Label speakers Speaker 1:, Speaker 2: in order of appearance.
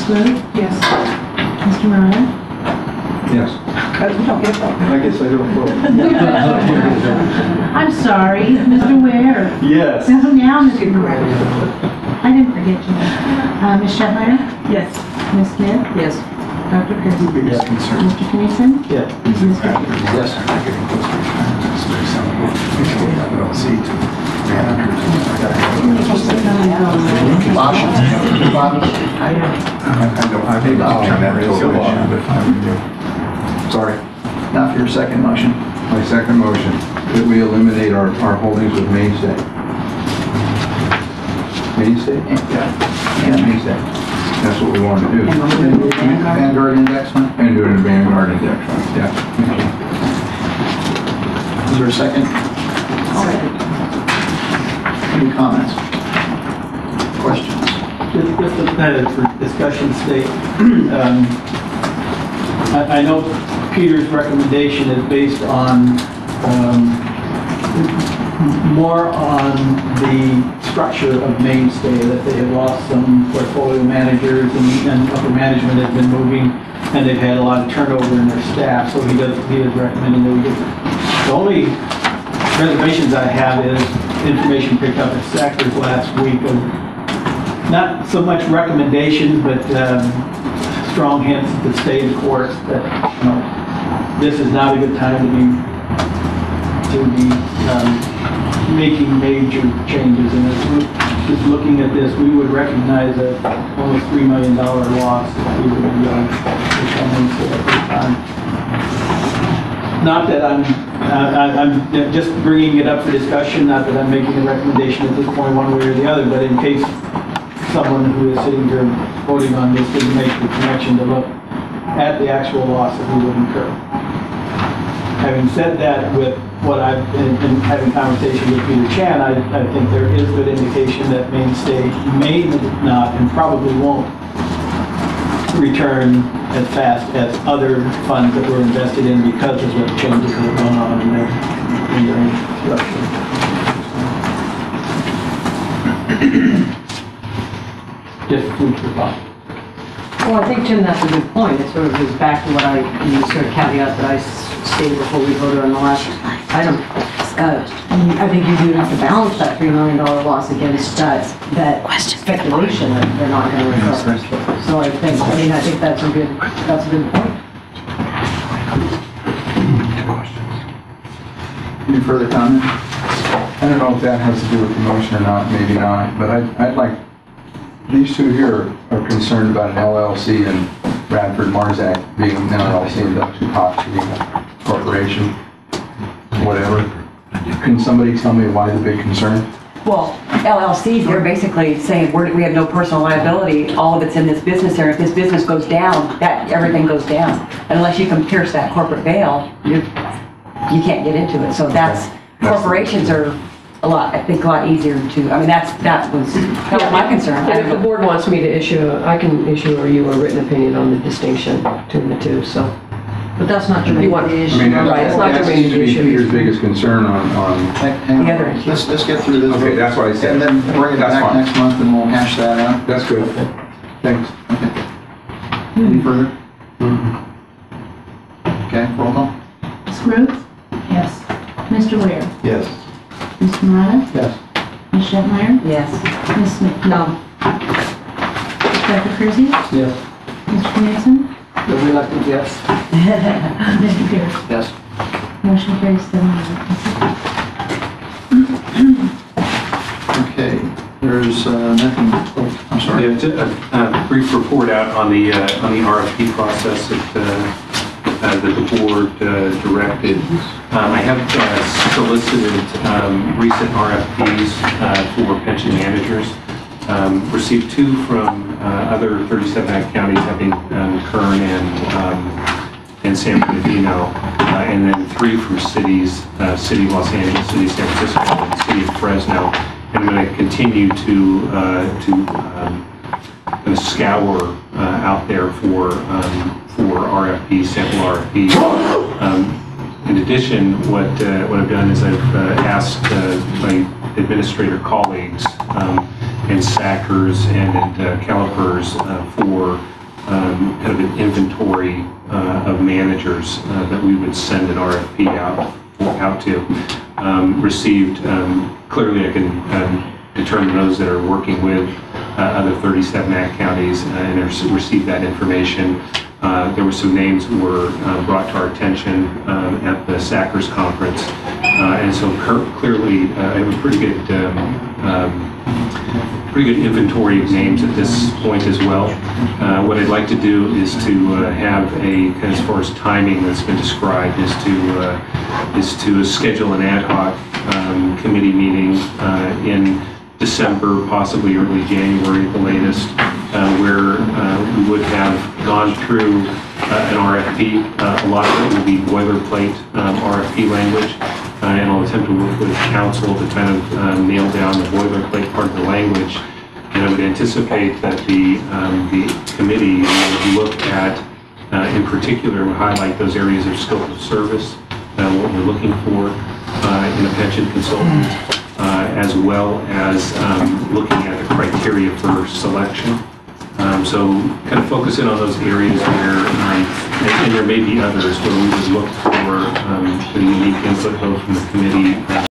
Speaker 1: Ms. Wood?
Speaker 2: Yes.
Speaker 1: Mr. Murray?
Speaker 3: Yes.
Speaker 2: You don't get that.
Speaker 3: I guess I don't vote.
Speaker 1: I'm sorry, Mr. Ware.
Speaker 3: Yes.
Speaker 1: So now, Mr. Murray. I didn't forget you. Ms. Shetmeyer?
Speaker 2: Yes.
Speaker 1: Ms. Smith?
Speaker 2: Yes.
Speaker 1: Dr. Christie?
Speaker 3: Biggest concern.
Speaker 1: Mr. Kennison?
Speaker 3: Yeah.
Speaker 1: Mr. Peters?
Speaker 3: Yes. Sorry.
Speaker 4: Now for your second motion.
Speaker 3: My second motion, that we eliminate our holdings with Mainstay. Mainstay? Yeah, Mainstay. That's what we want to do.
Speaker 4: Vanguard Index one.
Speaker 3: And do it in Vanguard Index. Yeah.
Speaker 4: Is there a second? Any comments? Questions?
Speaker 5: Just for discussion's sake, I know Peter's recommendation is based on more on the structure of Mainstay, that they have lost some portfolio managers and upper management has been moving, and they've had a lot of turnover in their staff. So he is recommending that we get. The only reservations I have is information picked up at Sackers last week of not so much recommendations, but strong hints at the state courts that this is not a good time to be making major changes. And as just looking at this, we would recognize a almost $3 million loss if we were to come at this time. Not that I'm just bringing it up for discussion, not that I'm making a recommendation at this point one way or the other, but in case someone who is sitting here voting on this didn't make the connection to look at the actual loss that we would incur. Having said that, with what I've been having conversation with Peter Chan, I think there is good indication that Mainstay may not and probably won't return as fast as other funds that were invested in because of the changes that are going on in their structure. Just food for thought.
Speaker 2: Well, I think, Tim, that's a good point. It sort of goes back to what sort of caveat that I stated before we voted on the last item. I think you do have to balance that $3 million loss against that speculation that they're not going to recover. So I think that's a good point.
Speaker 4: Any further comment?
Speaker 3: I don't know if that has to do with the motion or not, maybe not, but I'd like, these two here are concerned about an LLC and Bradford Marzak being an LLC and Dutch Cox being a corporation, whatever. Can somebody tell me why the big concern?
Speaker 6: Well, LLCs, they're basically saying we have no personal liability. All of it's in this business area. If this business goes down, everything goes down. And unless you can pierce that corporate veil, you can't get into it. So corporations are a lot easier to. I mean, that was my concern.
Speaker 7: And if the board wants me to issue, I can issue you a written opinion on the distinction between the two. So.
Speaker 2: But that's not your main issue.
Speaker 3: I mean,
Speaker 7: Right, it's not
Speaker 3: that
Speaker 7: the
Speaker 3: seems to
Speaker 7: main
Speaker 3: be
Speaker 7: issue.
Speaker 3: Peter's biggest concern on.
Speaker 4: Hang on. Let's get through this.
Speaker 3: Okay, that's what I said.
Speaker 4: And then bring it
Speaker 3: That's
Speaker 4: back
Speaker 3: fine.
Speaker 4: next month and we'll hash that out.
Speaker 3: That's good. Thanks.
Speaker 4: Okay. Any further? Okay, roll call.
Speaker 1: Ms. Ruth? Yes. Mr. Ware?
Speaker 3: Yes.
Speaker 1: Mr. Murray?
Speaker 3: Yes.
Speaker 1: Ms. Shetmeyer?
Speaker 2: Yes.
Speaker 1: Ms. Smith?
Speaker 2: No.
Speaker 1: Dr. Christie?
Speaker 5: Yes.
Speaker 1: Mr. Kennison?
Speaker 5: The reluctant yes.
Speaker 1: Mr. Pierce?
Speaker 4: Yes.
Speaker 1: Motion carries 7-0.
Speaker 4: Okay, there's nothing, oh, I'm sorry.
Speaker 8: Yeah, just a brief report out on the RFP process that the board directed. I have solicited recent RFPs for pension managers. Received 2 from other 37 counties, I think Kern and San Bernardino, and then 3 from cities, City of Los Angeles, City of San Francisco, and City of Fresno. I'm going to continue to scour out there for RFPs, sample RFPs. In addition, what I've done is I've asked my administrator colleagues SACers and at CalPERS for kind of an inventory of managers that we would send an RFP out to. Received, clearly I can determine those that are working with other 37 Act counties and received that information. There were some names that were brought to our attention at the SACers conference. And so clearly I have a pretty good inventory of names at this point as well. What I'd like to do is to have as far as timing that's been described, is to schedule an ad hoc committee meeting in December, possibly early January at the latest, where we would have gone through an RFP. A lot of it will be boilerplate RFP language, and I'll attempt to work with council to kind of nail down the boilerplate part of the language. And I would anticipate that the committee would look at, in particular, would highlight those areas of scope of service, what we're looking for in a pension consultant, as well as looking at the criteria for selection. So kind of focus in on those areas where, and there may be others, where we would look for the unique input both from the committee